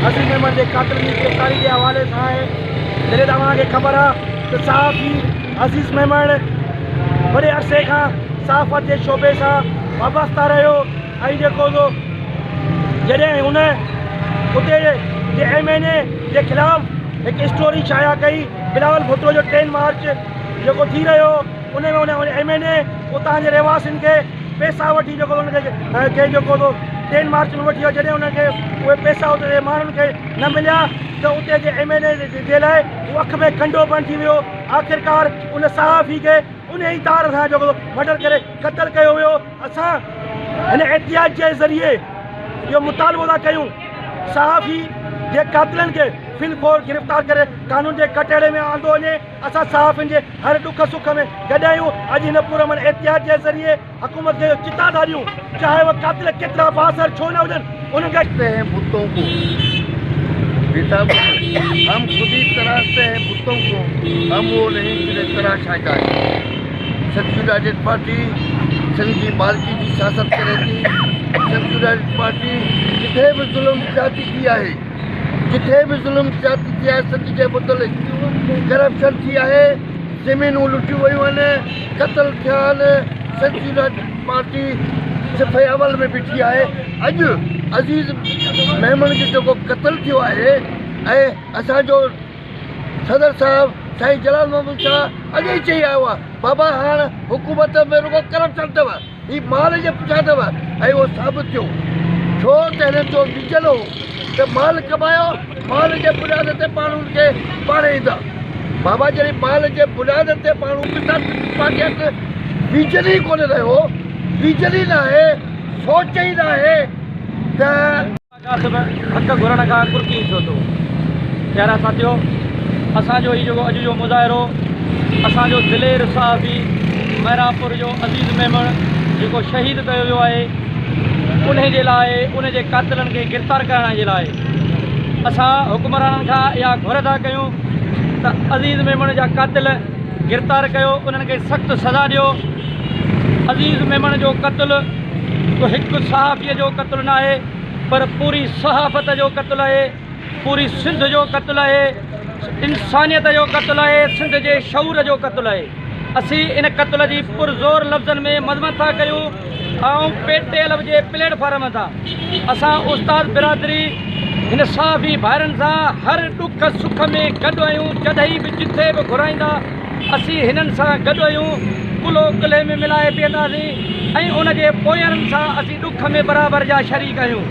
अज़ीज़ मेमन के कातिल की गिरफ़्तारी के हवाले सां आहे। जॾहिं तव्हांखे ख़बर आहे त सहाफ़ी अज़ीज़ मेमन वॾे अरसे खां सहाफ़त जे शोबे सां वाबस्ता रहियो ऐं जेको जॾहिं हुन उते जे MNA जे ख़िलाफ़ हिकु स्टोरी शाया कई बिलावल भुट्टो जो 10 मार्च जेको थी रहियो उन में उन MNA उतां जे रहवासियुनि खे पैसा वठी जेको उनखे जेको 10 मार्च में वठी वियो। जॾहिं उनखे उहे पैसा उते माण्हुनि खे न मिलिया त उते जे MNA जे लाइ उहो अख में कंडो बणि थी वियो। आख़िरकार उन सहाफ़ी खे उन ई तार सां जेको मर्डर करे क़तल कयो वियो। असां हिन एहतियात जे ज़रिए इहो मुतालबो था कयूं सहाफ़ी जे कातिलनि खे फिलफोर गिरफ़्तार करे कानून जे कटहरे में आंदो वञे। असां सहाफ़ियुनि जे हर दुख सुख में गॾु आहियूं। अॼु हिन पुरअमन एहतियात जे ज़रिए हुकूमत खे चिता था ॾियूं चाहे वो कातिल केतिरा बासर छो न हुजनि उनखे बुतों को हम खुद ही तराशते हैं बुतों को, हम वो नहीं जिन्हें तराशा जाए। संघ यूनाइटेड पार्टी सिंध की मालिकी की सियासत करे थी। संघ यूनाइटेड पार्टी जिथे भी ज़ुल्म जाती किया है, जिथे भी ज़ुल्म जाती किया है, संघ के मुतलिक करप्शन थी है, ज़मीनूं लुटियूं वयूं आहिनि, क़तल थिया आहिनि। संघ यूनाइटेड पार्टी सिफ़े अवल में बीठी आहे। अॼु अज़ीज़ मेमन जो जेको क़तल थियो आहे ऐं असांजो सदर साहिब साईं जलाल मोहम्मद शाह अॼु ई चई आयो आहे बाबा हाणे हुकूमत में रुगो करप्शन अथव, ही माल जे पुठियां अथव ऐं उहो साबित थियो छो त हिननि जो बीजल हो त माल कमायो, माल जे बुनियाद ते माण्हुनि खे पाण ईंदा। बाबा जॾहिं माल जे बुनियाद ते माण्हू पार्टीअ बीजल ई कोन्हे रहियो, बीजल ई न आहे, सोच ई न आहे त हक़ घुरण खां कुर्की थियो थो। प्यारा साथियो, असांजो ही जेको अॼु जो मुज़ाहिरो असांजो दिलेर सहाफ़ी मैरापुर जो अज़ीज़ मेमन जेको शहीद कयो वियो आहे उन जे लाइ, उन जे कातिलनि खे गिरफ़्तार करण जे लाइ असां हुकुमराननि खां इहा घुर था कयूं त अज़ीज़ मेमन जा कातिल गिरफ़्तार कयो, उन्हनि खे सख़्तु सज़ा ॾियो। अज़ीज़ मेमन जो क़त्ल हिकु सहाफ़ीअ जो क़त्ल न आहे पर पूरी सहाफ़त जो क़त्ल आहे, पूरी सिंध जो क़त्ल आहे, इंसानियत जो क़त्ल आहे, सिंध जे शऊर जो क़त्ल आहे। असीं इन क़त्ल जी पुरज़ोर लफ़्ज़नि में मज़मत था कयूं ऐं पेटेल जे प्लेटफॉर्म तां असां उस्ताद बिरादरी हिन सहाफ़ी भाइरनि सां हर दुख सुख में गॾु आहियूं। जॾहिं बि जिथे बि घुराईंदा असीं हिननि सां गॾु आहियूं, कुलो कुले में मिलाए पीअंदासीं ऐं उन जे पोयनि सां असीं दुख में बराबरि जा शरीक आहियूं।